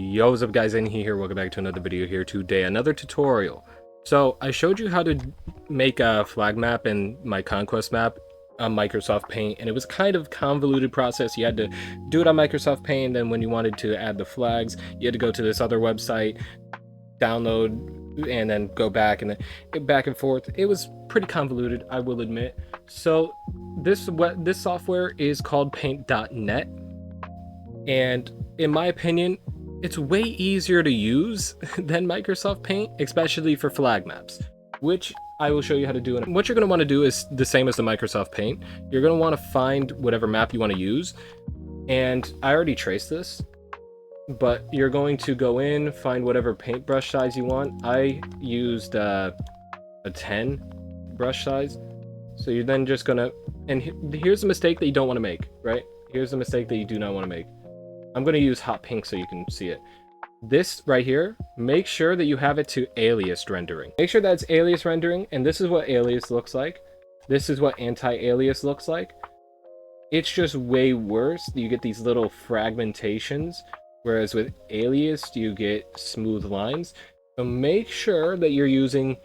Yo, what's up guys, in here, welcome back to another video here today, another tutorial. So I showed you how to make a flag map and my conquest map on Microsoft Paint, and it was kind of convoluted process. You had to do it on Microsoft Paint, then when you wanted to add the flags, you had to go to this other website, download, and then go back and then back and forth. It was pretty convoluted, I will admit. So this software is called Paint.net, and in my opinion, it's way easier to use than Microsoft Paint, especially for flag maps, which I will show you how to do. And what you're going to want to do is the same as the Microsoft Paint. You're going to want to find whatever map you want to use. And I already traced this, but you're going to go in, find whatever paintbrush size you want. I used a 10 brush size. So you're then just going to, and here's the mistake that you don't want to make, right? Here's the mistake that you do not want to make. I'm going to use hot pink so you can see it. This right here, make sure that you have it to alias rendering. Make sure that's alias rendering, and this is what alias looks like. This is what anti-alias looks like. It's just way worse. You get these little fragmentations, whereas with alias, you get smooth lines. So make sure that you're using,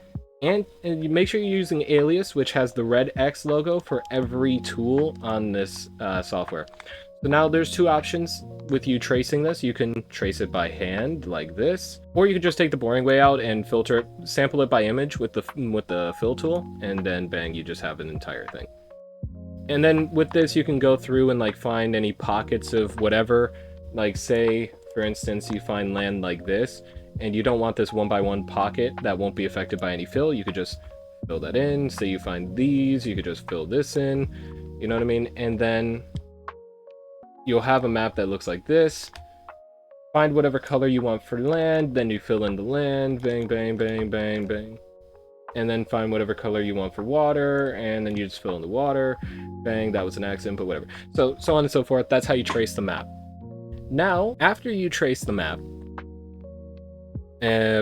and make sure you're using alias, which has the red X logo for every tool on this software. So now there's two options with you tracing this. You can trace it by hand like this, or you can just take the boring way out and filter it, sample it by image with the fill tool, and then bang, you just have an entire thing. And then with this, you can go through and like find any pockets of whatever. Like say, for instance, you find land like this, and you don't want this 1x1 pocket that won't be affected by any fill. You could just fill that in. Say you find these, you could just fill this in. You know what I mean? And then you'll have a map that looks like this. Find whatever color you want for land, then you fill in the land, bang, bang, bang, bang, bang. And then find whatever color you want for water, and then you just fill in the water, bang, that was an accident, but whatever. So on and so forth, that's how you trace the map. Now, after you trace the map,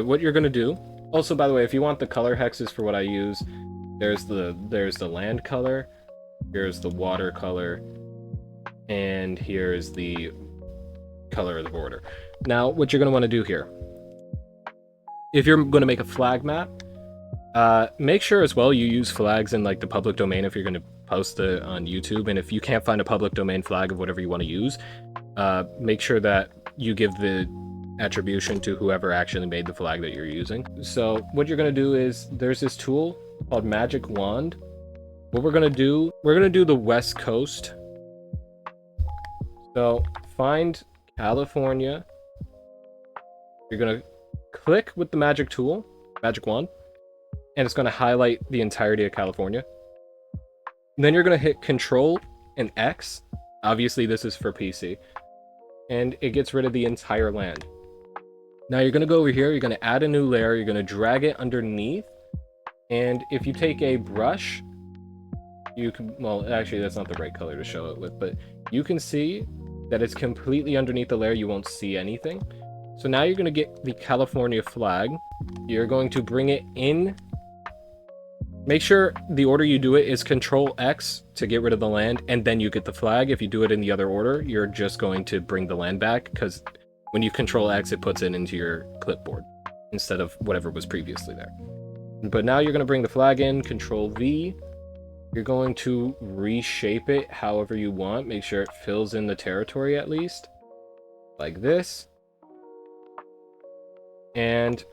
what you're gonna do, also by the way, if you want the color hexes for what I use, there's the land color, here's the water color, and here's the color of the border. Now, what you're going to want to do here, if you're going to make a flag map, make sure as well you use flags in like the public domain if you're going to post it on YouTube. And if you can't find a public domain flag of whatever you want to use, make sure that you give the attribution to whoever actually made the flag that you're using. So what you're going to do is there's this tool called Magic Wand. What we're going to do the West Coast. So find California. You're going to click with the magic tool, Magic Wand, and it's going to highlight the entirety of California. And then you're going to hit Control and X. Obviously, this is for PC. And it gets rid of the entire land. Now you're going to go over here, you're going to add a new layer, you're going to drag it underneath. And if you take a brush, you can, well, actually, that's not the right color to show it with, but you can see that it's completely underneath the layer. You won't see anything. So now you're going to get the California flag. You're going to bring it in. Make sure the order you do it is Control X to get rid of the land, and then you get the flag. If you do it in the other order, you're just going to bring the land back, because when you Control X, it puts it into your clipboard instead of whatever was previously there. But now you're going to bring the flag in, Control V. You're going to reshape it however you want. Make sure it fills in the territory at least. Like this. And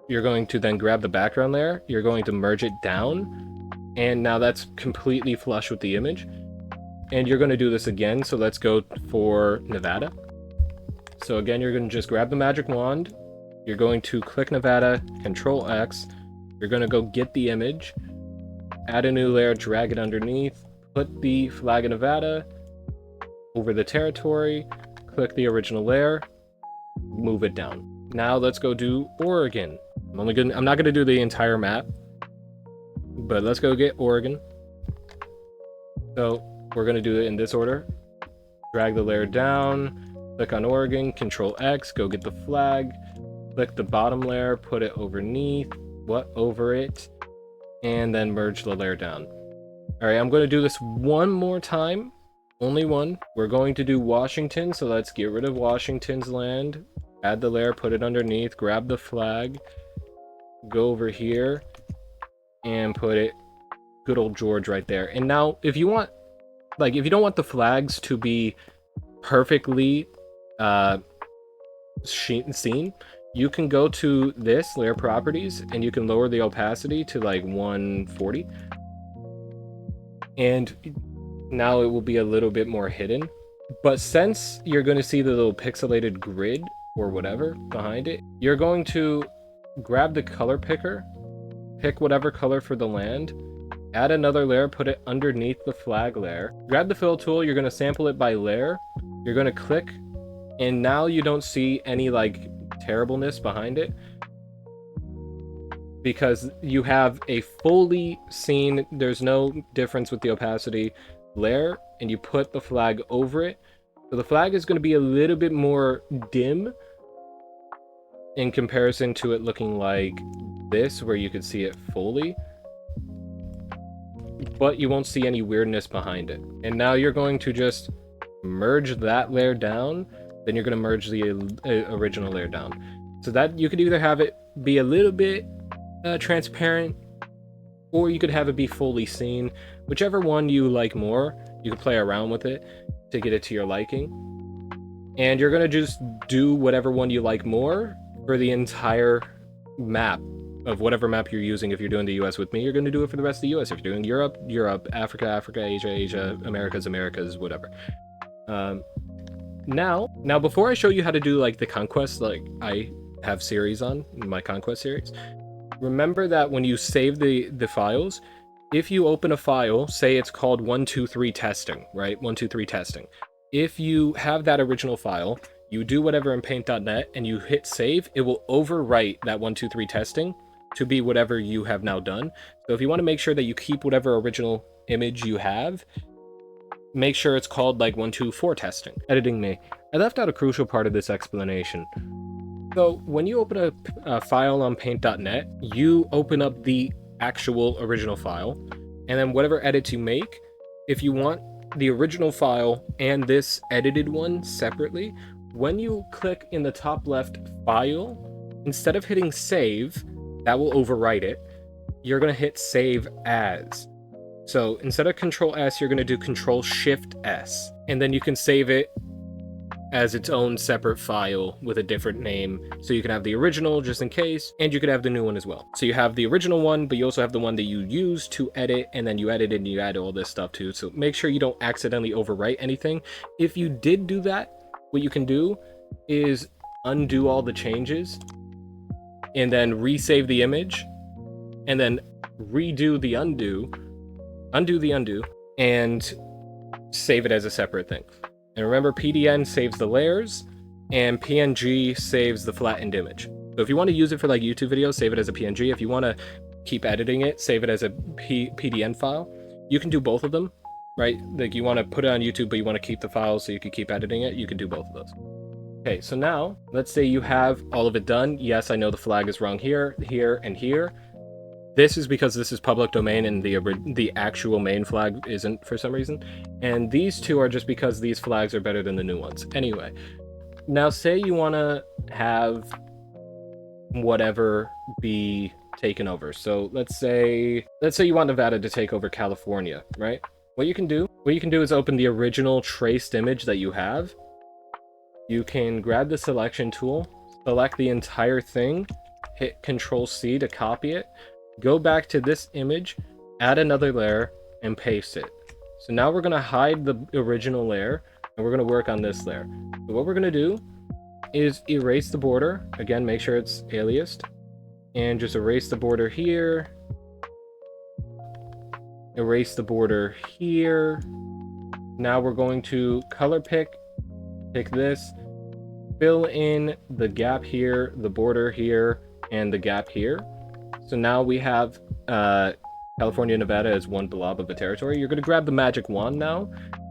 you're going to then grab the background layer. You're going to merge it down. And now that's completely flush with the image. And you're going to do this again. So let's go for Nevada. So again, you're going to just grab the magic wand. You're going to click Nevada, Control X. You're going to go get the image. Add a new layer, drag it underneath, put the flag of Nevada over the territory, click the original layer, move it down. Now let's go do Oregon. I'm not gonna do the entire map, but let's go get Oregon. So we're gonna do it in this order. Drag the layer down, click on Oregon, Control X, go get the flag, click the bottom layer, put it over it, and then merge the layer down. All right, I'm going to do this one more time. Only one. We're going to do Washington, so let's get rid of Washington's land. add the layer, put it underneath, grab the flag, go over here, and put it good old George right there. And now, if you want, like, if you don't want the flags to be perfectly seen, you can go to this layer properties and you can lower the opacity to like 140, and now it will be a little bit more hidden. But since you're going to see the little pixelated grid or whatever behind it, you're going to grab the color picker, pick whatever color for the land, add another layer, put it underneath the flag layer, grab the fill tool, you're going to sample it by layer, you're going to click, and now you don't see any like terribleness behind it because you have a fully seen, there's no difference with the opacity layer, and you put the flag over it. So the flag is going to be a little bit more dim in comparison to it looking like this, where you could see it fully, but you won't see any weirdness behind it. And now you're going to just merge that layer down, then you're going to merge the original layer down. So that you could either have it be a little bit transparent, or you could have it be fully seen. Whichever one you like more, you can play around with it to get it to your liking. And you're going to just do whatever one you like more for the entire map of whatever map you're using. If you're doing the US with me, you're going to do it for the rest of the US. If you're doing Europe, Europe, Africa, Africa, Asia, Asia, Americas, Americas, whatever. Now, before I show you how to do like the conquest, like I have series on my conquest series, remember that when you save the files, if you open a file, say it's called 123 testing, right? 123 testing. If you have that original file, you do whatever in paint.net and you hit save, it will overwrite that 123 testing to be whatever you have now done. So if you want to make sure that you keep whatever original image you have, make sure it's called like 124 testing. Editing me. I left out a crucial part of this explanation. So when you open a file on paint.net, you open up the actual original file, and then whatever edits you make, if you want the original file and this edited one separately, when you click in the top left file, instead of hitting save, that will overwrite it, you're going to hit save as. So instead of Control S, you're going to do Control Shift S, and then you can save it as its own separate file with a different name. So you can have the original just in case, and you could have the new one as well. So you have the original one, but you also have the one that you use to edit, and then you edit it and you add all this stuff too. So make sure you don't accidentally overwrite anything. If you did do that, what you can do is undo all the changes and then resave the image, and then redo the undo the undo, and save it as a separate thing. And remember, PDN saves the layers, and PNG saves the flattened image. So if you want to use it for like YouTube videos, save it as a PNG. If you want to keep editing it, save it as a PDN file. You can do both of them, right? Like you want to put it on YouTube, but you want to keep the file so you can keep editing it. You can do both of those. Okay, so now let's say you have all of it done. Yes, I know the flag is wrong here, here, and here. This is because this is public domain and the actual main flag isn't for some reason. And these two are just because these flags are better than the new ones. Anyway, now say you want to have whatever be taken over. So let's say you want Nevada to take over California, right? What you can do is open the original traced image that you have. You can grab the selection tool, select the entire thing, hit Control C to copy it. Go back to this image, add another layer, and paste it. So now we're going to hide the original layer, and we're going to work on this layer. So what we're going to do is erase the border. Again, make sure it's aliased. And just erase the border here. Erase the border here. Now we're going to color pick this, fill in the gap here, the border here, and the gap here. So now we have California, Nevada as one blob of a territory. You're going to grab the magic wand now,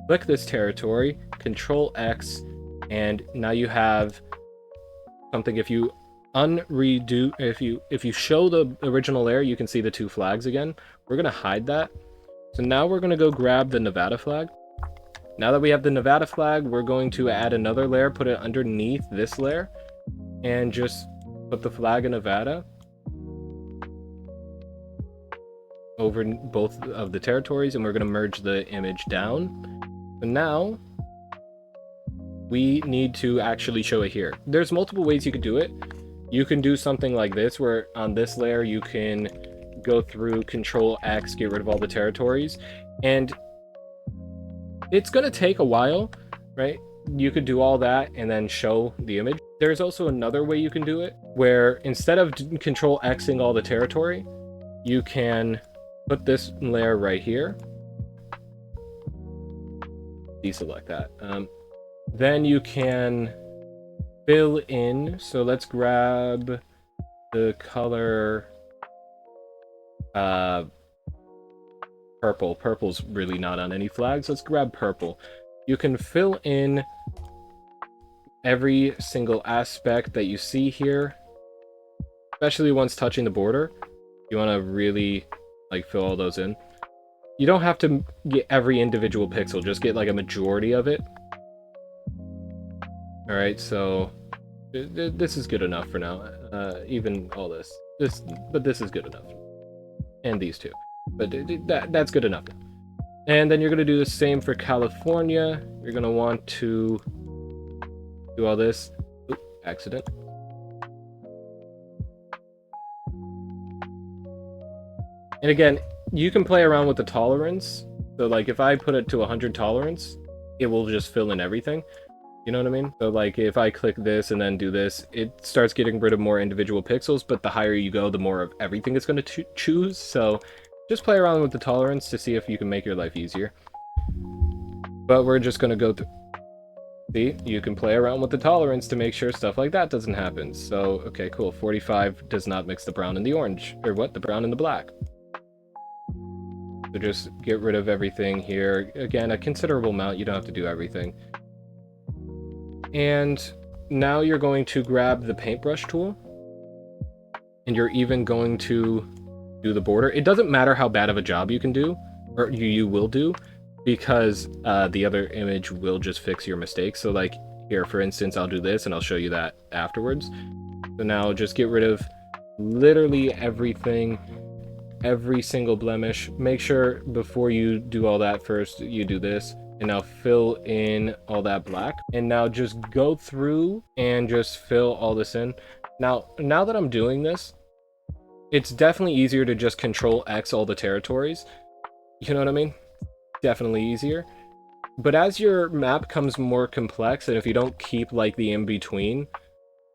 click this territory, Control X, and now you have something. If you if you show the original layer, you can see the two flags again. We're going to hide that. So now we're going to go grab the Nevada flag. Now that we have the Nevada flag, we're going to add another layer, put it underneath this layer. and just put the flag of Nevada over both of the territories, and we're going to merge the image down. But now we need to actually show it here. There's multiple ways you could do it. You can do something like this, where on this layer you can go through Control X, get rid of all the territories, and it's going to take a while, right? You could do all that and then show the image. There's also another way you can do it, where instead of Control Xing all the territory, you can put this layer right here, deselect that. Then you can fill in. So let's grab the color purple. Purple's really not on any flags. Let's grab purple. You can fill in every single aspect that you see here, especially once touching the border. You want to really like fill all those in. You don't have to get every individual pixel, just get like a majority of it. All right, so this is good enough for now. Even all this, but this is good enough, and these two, but that's good enough now. And then you're gonna do the same for California. You're gonna want to do all this. Oop, accident. And again, you can play around with the tolerance. So like if I put it to 100 tolerance, it will just fill in everything. You know what I mean? So like if I click this and then do this, it starts getting rid of more individual pixels, but the higher you go, the more of everything it's going to choose. So just play around with the tolerance to see if you can make your life easier. But we're just going to go through. See, you can play around with the tolerance to make sure stuff like that doesn't happen. So, okay, cool. 45 does not mix the brown and the orange. Or what? The brown and the black. So just get rid of everything here. Again, a considerable amount. You don't have to do everything. And now you're going to grab the paintbrush tool, and you're even going to do the border. It doesn't matter how bad of a job you can do, or you will do, because the other image will just fix your mistakes. So like here, for instance, I'll do this and I'll show you that afterwards. So now just get rid of literally everything, every single blemish. Make sure before you do all that first, you do this. And now fill in all that black. And now just go through and just fill all this in. Now that I'm doing this, it's definitely easier to just Control X all the territories. You know what I mean? Definitely easier. But as your map becomes more complex, and if you don't keep like the in-between,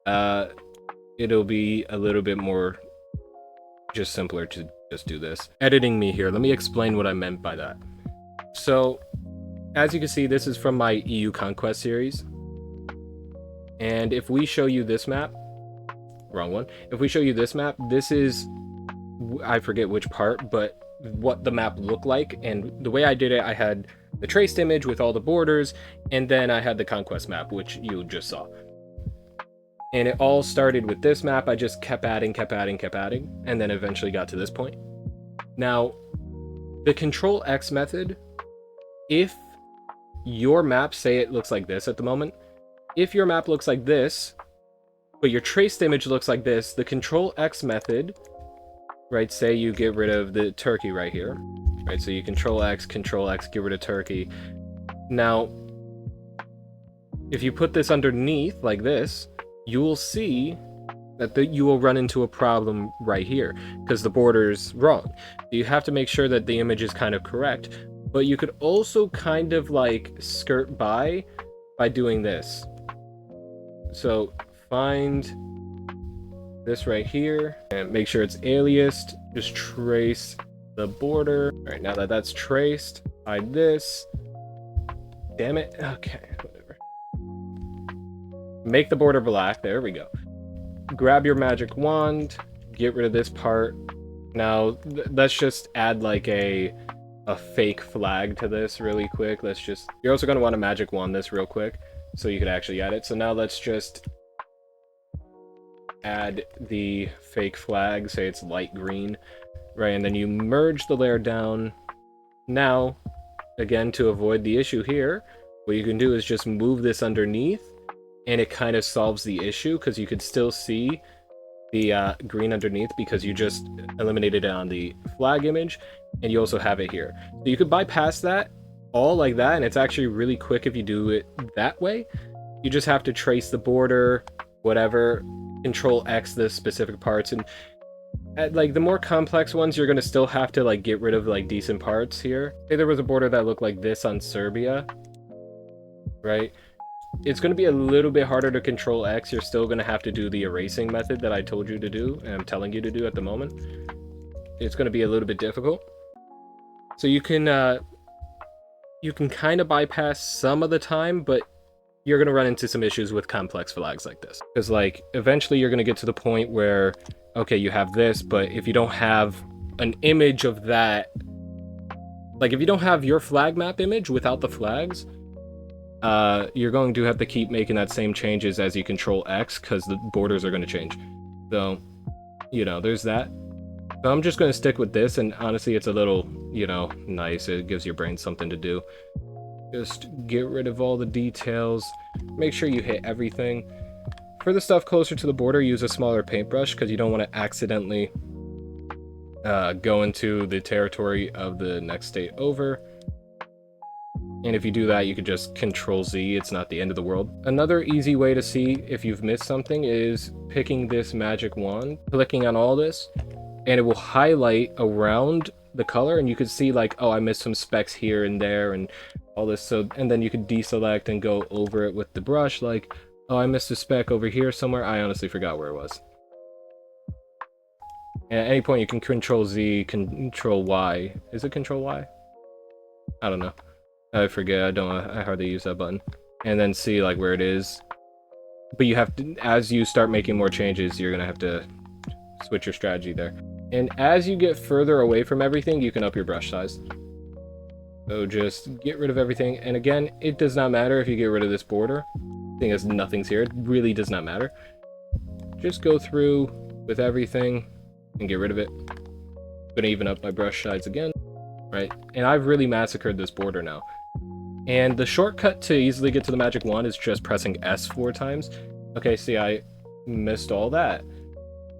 it'll be a little bit more just simpler to just do this. Editing me here. Let me explain what I meant by that. So as you can see, this is from my EU Conquest series. And if we show you this map, wrong one. If we show you this map, this is, I forget which part, but what the map looked like. And the way I did it, I had the traced image with all the borders, and then I had the Conquest map, which you just saw. And it all started with this map. I just kept adding, and then eventually got to this point. Now, the Control X method, if your map, say it looks like this at the moment, if your map looks like this, but your traced image looks like this, the Control X method, right, say you get rid of the Turkey right here, right, so you Control X, get rid of Turkey. Now, if you put this underneath like this, you will see that you will run into a problem right here, because the border's wrong. You have to make sure that the image is kind of correct. But you could also kind of like skirt by doing this. So find this right here and make sure it's aliased. Just trace the border. All right, now that that's traced, hide this. Damn it. Okay, whatever. Make the border black. There we go. Grab your magic wand. Get rid of this part. Now let's just add like a fake flag to this really quick. You're also going to want to magic wand this real quick so you could actually add it. So now let's just add the fake flag, say it's light green, right? And then you merge the layer down. Now, again, to avoid the issue here, what you can do is just move this underneath and it kind of solves the issue because you could still see the green underneath because you just eliminated it on the flag image, and you also have it here. So you could bypass that all like that, and it's actually really quick if you do it that way. You just have to trace the border, whatever, Control X the specific parts, and like the more complex ones, you're gonna still have to like get rid of like decent parts here. Say there was a border that looked like this on Serbia, right? It's going to be a little bit harder to Control X. You're still going to have to do the erasing method that I told you to do, and I'm telling you to do at the moment. It's going to be a little bit difficult. So you can kind of bypass some of the time, but you're going to run into some issues with complex flags like this. Because like eventually you're going to get to the point where, okay, you have this, but if you don't have an image of that, like if you don't have your flag map image without the flags, you're going to have to keep making that same changes as you Control X because the borders are going to change. So, you know, there's that. So I'm just going to stick with this, and honestly, it's a little, you know, nice. It gives your brain something to do. Just get rid of all the details. Make sure you hit everything. For the stuff closer to the border, use a smaller paintbrush because you don't want to accidentally go into the territory of the next state over. And if you do that, you could just Control Z. It's not the end of the world. Another easy way to see if you've missed something is picking this magic wand, clicking on all this, and it will highlight around the color, and you could see like, oh, I missed some specks here and there and all this. So, and then you could deselect and go over it with the brush like, oh, I missed a speck over here somewhere. I honestly forgot where it was. And at any point you can Control Z, Control Y. Is it Control Y? I don't know. I forget, I hardly use that button. And then see like where it is. But you have to, as you start making more changes, you're gonna have to switch your strategy there. And as you get further away from everything, you can up your brush size. So just get rid of everything. And again, it does not matter if you get rid of this border. Seeing as nothing's here, it really does not matter. Just go through with everything and get rid of it. I'm gonna even up my brush size again, right? And I've really massacred this border now. And the shortcut to easily get to the magic wand is just pressing S 4 times. Okay, see, I missed all that.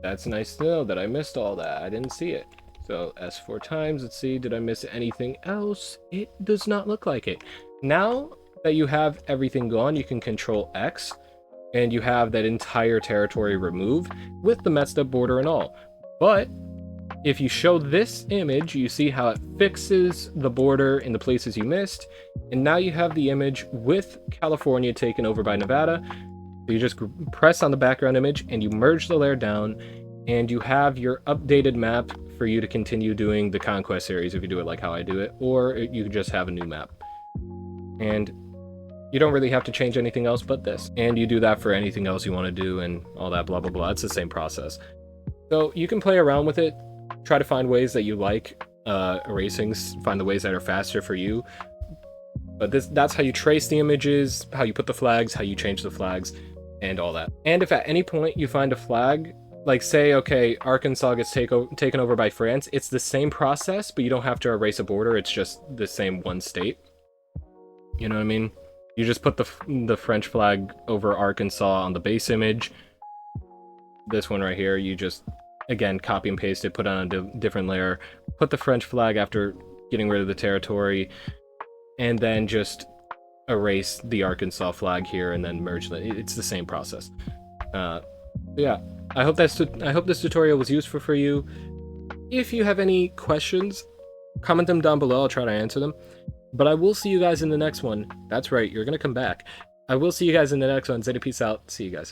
That's nice to know that I missed all that. I didn't see it. So S 4 times, let's see, did I miss anything else? It does not look like it. Now that you have everything gone, you can Control X, and you have that entire territory removed with the messed up border and all. But if you show this image, you see how it fixes the border in the places you missed, and now you have the image with California taken over by Nevada. So you just press on the background image and you merge the layer down, and you have your updated map for you to continue doing the Conquest series if you do it like how I do it, or you could just have a new map. And you don't really have to change anything else but this. And you do that for anything else you want to do and all that blah blah blah. It's the same process. So you can play around with it. Try to find ways that you like erasing, find the ways that are faster for you. But that's how you trace the images, how you put the flags, how you change the flags, and all that. And if at any point you find a flag, like say, okay, Arkansas gets taken over by France, it's the same process, but you don't have to erase a border, it's just the same one state. You know what I mean? You just put the French flag over Arkansas on the base image. This one right here, you just again, copy and paste it, put it on a different layer, put the French flag after getting rid of the territory, and then just erase the Arkansas flag here and then merge it. It's the same process. Yeah, I hope this tutorial was useful for you. If you have any questions, comment them down below. I'll try to answer them. But I will see you guys in the next one. That's right, you're gonna come back. I will see you guys in the next one. Zeta, peace out. See you guys.